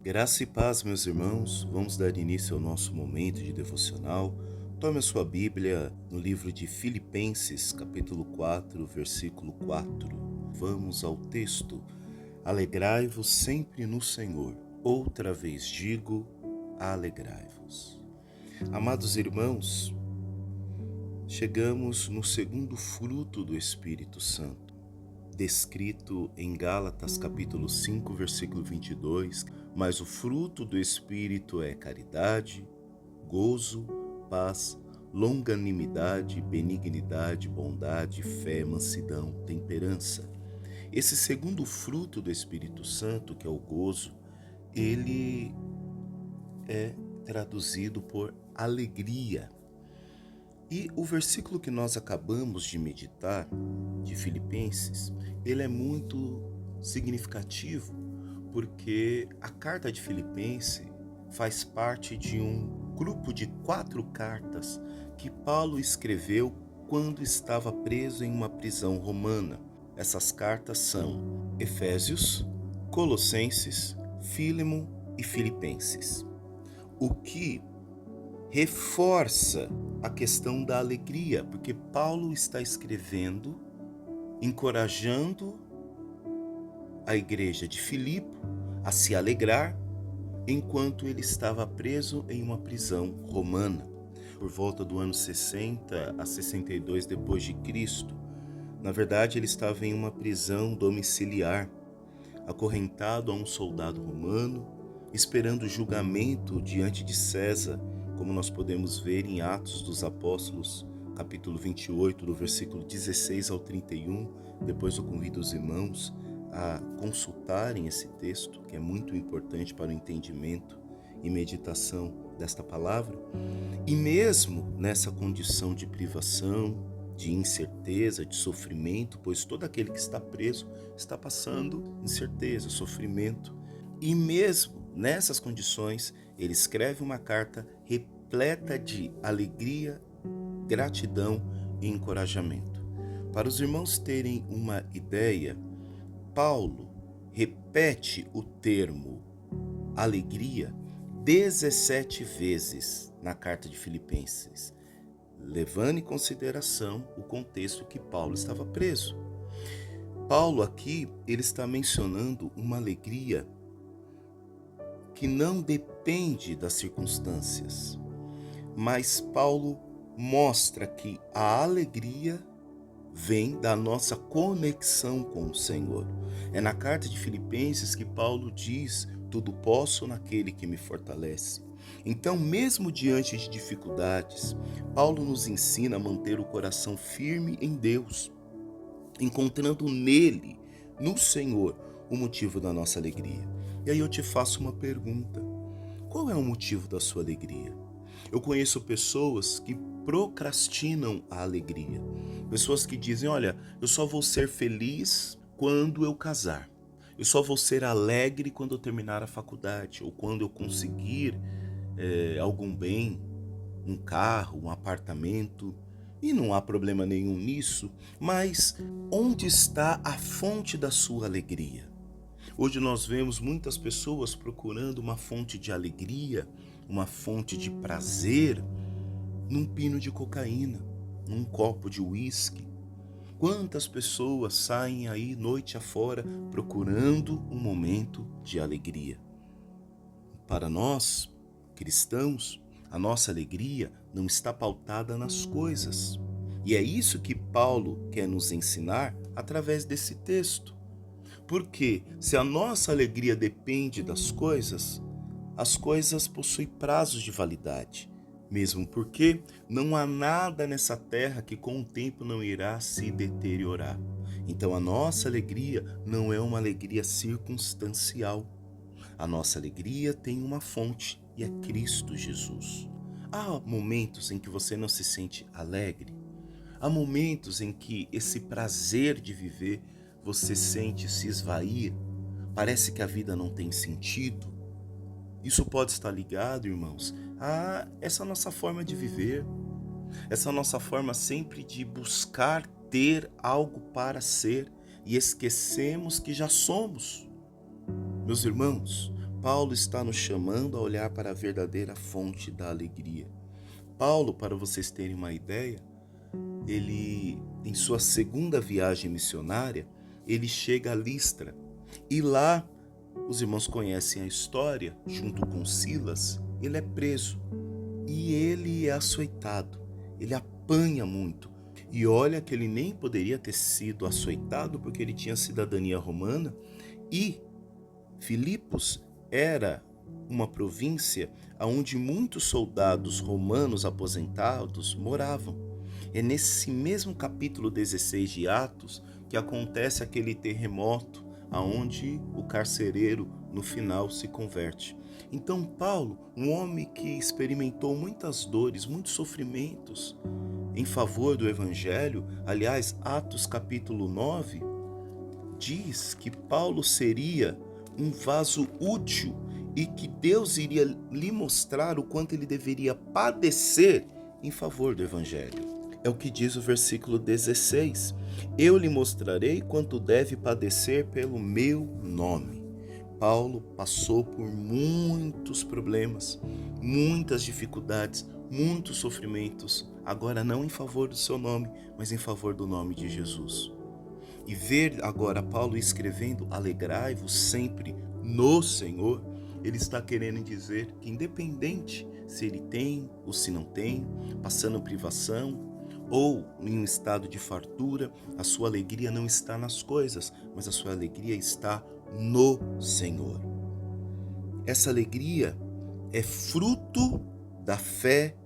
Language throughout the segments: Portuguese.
Graça e paz, meus irmãos. Vamos dar início ao nosso momento de devocional. Tome a sua Bíblia no livro de Filipenses, capítulo 4, versículo 4. Vamos ao texto. Alegrai-vos sempre no Senhor. Outra vez digo, alegrai-vos. Amados irmãos, chegamos no segundo fruto do Espírito Santo, descrito em Gálatas capítulo 5, versículo 22, mas o fruto do Espírito é caridade, gozo, paz, longanimidade, benignidade, bondade, fé, mansidão, temperança. Esse segundo fruto do Espírito Santo, que é o gozo, ele é traduzido por alegria. E o versículo que nós acabamos de meditar, de Filipenses, ele é muito significativo, porque a carta de Filipenses faz parte de um grupo de 4 cartas que Paulo escreveu quando estava preso em uma prisão romana. Essas cartas são Efésios, Colossenses, Fílemon e Filipenses. O que reforça a questão da alegria, porque Paulo está escrevendo, encorajando a igreja de Filipe a se alegrar enquanto ele estava preso em uma prisão romana. Por volta do ano 60 a 62 depois de Cristo. Na verdade, ele estava em uma prisão domiciliar, acorrentado a um soldado romano, esperando julgamento diante de César, como nós podemos ver em Atos dos Apóstolos, capítulo 28, do versículo 16 ao 31. Depois eu convido os irmãos a consultarem esse texto, que é muito importante para o entendimento e meditação desta palavra. E mesmo nessa condição de privação, de incerteza, de sofrimento, pois todo aquele que está preso está passando incerteza, sofrimento. E mesmo nessas condições, ele escreve uma carta repleta de alegria, gratidão e encorajamento. Para os irmãos terem uma ideia, Paulo repete o termo alegria 17 vezes na carta de Filipenses, levando em consideração o contexto que Paulo estava preso. Paulo aqui, ele está mencionando uma alegria que não depende das circunstâncias, mas Paulo mostra que a alegria vem da nossa conexão com o Senhor. É na carta de Filipenses que Paulo diz: tudo posso naquele que me fortalece. Então, mesmo diante de dificuldades, Paulo nos ensina a manter o coração firme em Deus, encontrando nele, no Senhor, o motivo da nossa alegria. E aí eu te faço uma pergunta: qual é o motivo da sua alegria? Eu conheço pessoas que procrastinam a alegria. Pessoas que dizem: olha, eu só vou ser feliz quando eu casar. Eu só vou ser alegre quando eu terminar a faculdade, ou quando eu conseguir algum bem, um carro, um apartamento. E não há problema nenhum nisso, mas onde está a fonte da sua alegria? Hoje nós vemos muitas pessoas procurando uma fonte de alegria, uma fonte de prazer, num pino de cocaína, num copo de uísque. Quantas pessoas saem aí noite afora procurando um momento de alegria? Para nós, cristãos, a nossa alegria não está pautada nas coisas. E é isso que Paulo quer nos ensinar através desse texto. Porque se a nossa alegria depende das coisas, as coisas possuem prazos de validade. Mesmo porque não há nada nessa terra que com o tempo não irá se deteriorar. Então a nossa alegria não é uma alegria circunstancial. A nossa alegria tem uma fonte e é Cristo Jesus. Há momentos em que você não se sente alegre. Há momentos em que esse prazer de viver você sente se esvair. Parece que a vida não tem sentido. Isso pode estar ligado, irmãos, a essa nossa forma de viver, essa nossa forma sempre de buscar ter algo para ser e esquecemos que já somos. Meus irmãos, Paulo está nos chamando a olhar para a verdadeira fonte da alegria. Paulo, para vocês terem uma ideia, ele, em sua segunda viagem missionária, ele chega a Listra. E lá, os irmãos conhecem a história, junto com Silas, ele é preso. E ele é açoitado, ele apanha muito. E olha que ele nem poderia ter sido açoitado porque ele tinha cidadania romana. E Filipos era uma província onde muitos soldados romanos aposentados moravam. É nesse mesmo capítulo 16 de Atos que acontece aquele terremoto aonde o carcereiro no final se converte. Então Paulo, um homem que experimentou muitas dores, muitos sofrimentos em favor do evangelho, aliás, Atos capítulo 9, diz que Paulo seria um vaso útil e que Deus iria lhe mostrar o quanto ele deveria padecer em favor do evangelho. É o que diz o versículo 16. Eu lhe mostrarei quanto deve padecer pelo meu nome. Paulo passou por muitos problemas, muitas dificuldades, muitos sofrimentos, agora não em favor do seu nome, mas em favor do nome de Jesus. E ver agora Paulo escrevendo, alegrai-vos sempre no Senhor, ele está querendo dizer que independente se ele tem ou se não tem, passando privação ou em um estado de fartura, a sua alegria não está nas coisas, mas a sua alegria está no Senhor. Essa alegria é fruto da fé,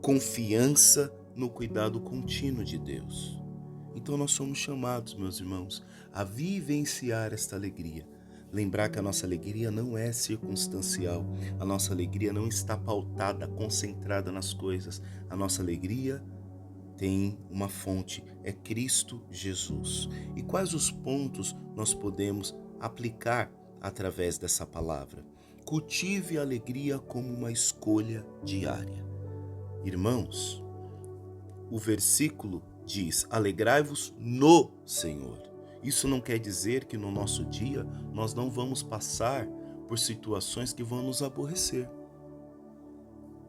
confiança no cuidado contínuo de Deus. Então nós somos chamados, meus irmãos, a vivenciar esta alegria. Lembrar que a nossa alegria não é circunstancial. A nossa alegria não está pautada, concentrada nas coisas. A nossa alegria tem uma fonte, é Cristo Jesus. E quais os pontos nós podemos aplicar através dessa palavra? Cultive a alegria como uma escolha diária. Irmãos, o versículo diz, alegrai-vos no Senhor. Isso não quer dizer que no nosso dia nós não vamos passar por situações que vão nos aborrecer.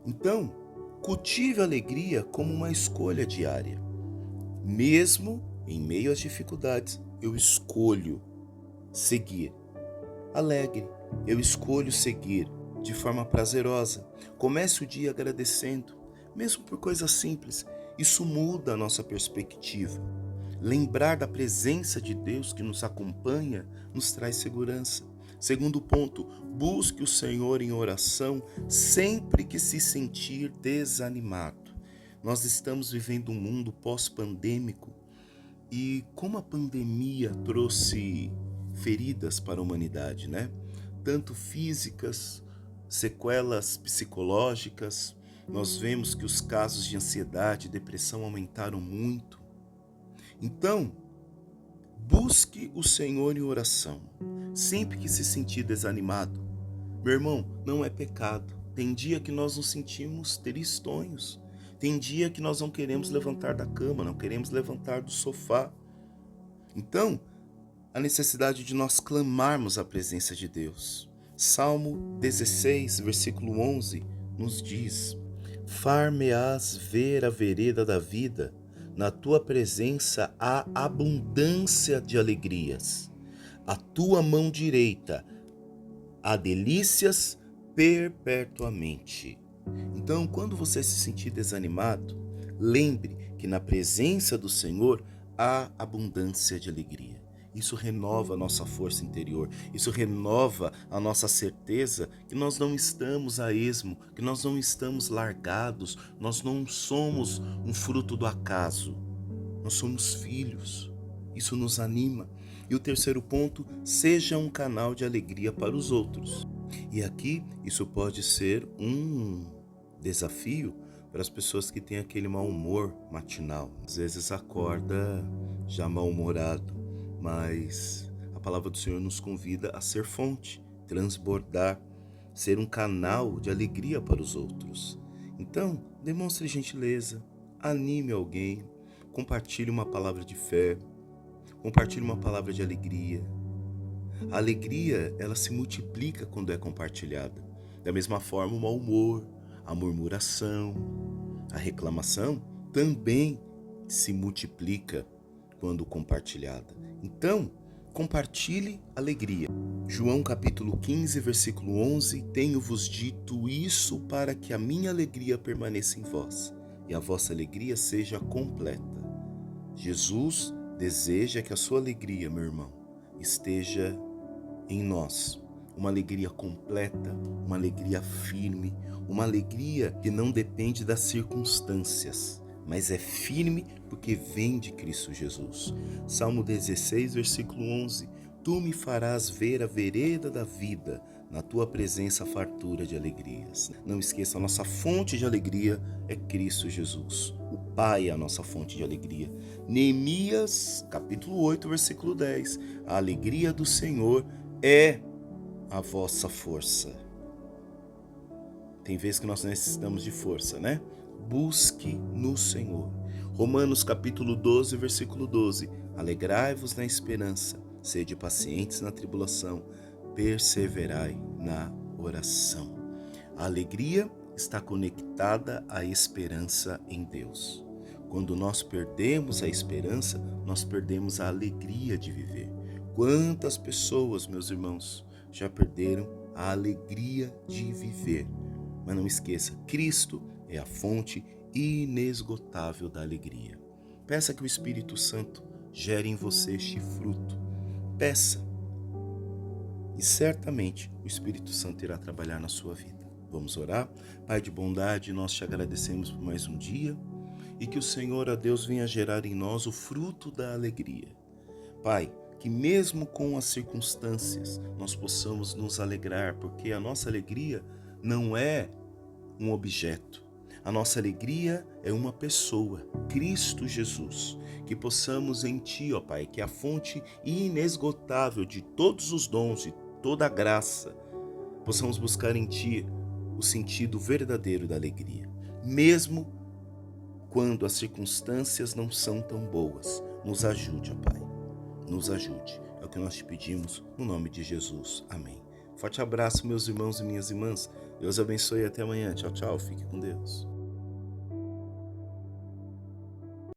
Então, cultive a alegria como uma escolha diária. Mesmo em meio às dificuldades, eu escolho seguir alegre. Eu escolho seguir de forma prazerosa. Comece o dia agradecendo, mesmo por coisas simples. Isso muda a nossa perspectiva. Lembrar da presença de Deus que nos acompanha nos traz segurança. Segundo ponto, busque o Senhor em oração sempre que se sentir desanimado. Nós estamos vivendo um mundo pós-pandêmico e como a pandemia trouxe feridas para a humanidade, né? Tanto físicas, sequelas psicológicas, nós vemos que os casos de ansiedade e depressão aumentaram muito. Então, busque o Senhor em oração, sempre que se sentir desanimado. Meu irmão, não é pecado. Tem dia que nós nos sentimos tristonhos. Tem dia que nós não queremos levantar da cama, não queremos levantar do sofá. Então, a necessidade de nós clamarmos a presença de Deus. Salmo 16, versículo 11, nos diz: far-me-ás ver a vereda da vida, na tua presença há abundância de alegrias. A tua mão direita há delícias perpetuamente. Então, quando você se sentir desanimado, lembre que na presença do Senhor há abundância de alegria. Isso renova a nossa força interior, isso renova a nossa certeza que nós não estamos a esmo, que nós não estamos largados, nós não somos um fruto do acaso, nós somos filhos, isso nos anima. E o terceiro ponto, seja um canal de alegria para os outros. E aqui isso pode ser um desafio para as pessoas que têm aquele mau humor matinal. Às vezes acorda já mal-humorado, mas a palavra do Senhor nos convida a ser fonte, transbordar, ser um canal de alegria para os outros. Então, demonstre gentileza, anime alguém, compartilhe uma palavra de fé, compartilhe uma palavra de alegria. A alegria, ela se multiplica quando é compartilhada. Da mesma forma, o mau humor, a murmuração, a reclamação também se multiplica quando compartilhada. Então, compartilhe alegria. João capítulo 15, versículo 11, tenho-vos dito isso para que a minha alegria permaneça em vós e a vossa alegria seja completa. Jesus deseja que a sua alegria, meu irmão, esteja em nós. Uma alegria completa, uma alegria firme, uma alegria que não depende das circunstâncias, mas é firme porque vem de Cristo Jesus. Salmo 16, versículo 11. Tu me farás ver a vereda da vida, na tua presença fartura de alegrias. Não esqueça, a nossa fonte de alegria é Cristo Jesus. O Pai é a nossa fonte de alegria. Neemias, capítulo 8, versículo 10. A alegria do Senhor é a vossa força. Tem vezes que nós necessitamos de força, né? Busque no Senhor. Romanos capítulo 12, versículo 12. Alegrai-vos na esperança, sede pacientes na tribulação, perseverai na oração. A alegria está conectada à esperança em Deus. Quando nós perdemos a esperança, nós perdemos a alegria de viver. Quantas pessoas, meus irmãos, já perderam a alegria de viver? Mas não esqueça, Cristo é a fonte inesgotável da alegria. Peça que o Espírito Santo gere em você este fruto. Peça. E certamente o Espírito Santo irá trabalhar na sua vida. Vamos orar? Pai de bondade, nós te agradecemos por mais um dia e que o Senhor, a Deus, venha gerar em nós o fruto da alegria. Pai, que mesmo com as circunstâncias nós possamos nos alegrar, porque a nossa alegria não é um objeto. A nossa alegria é uma pessoa, Cristo Jesus. Que possamos em Ti, ó Pai, que é a fonte inesgotável de todos os dons e toda a graça, possamos buscar em Ti o sentido verdadeiro da alegria. Mesmo quando as circunstâncias não são tão boas, nos ajude, ó Pai. Nos ajude. É o que nós te pedimos, no nome de Jesus. Amém. Forte abraço, meus irmãos e minhas irmãs. Deus abençoe e até amanhã. Tchau, tchau. Fique com Deus.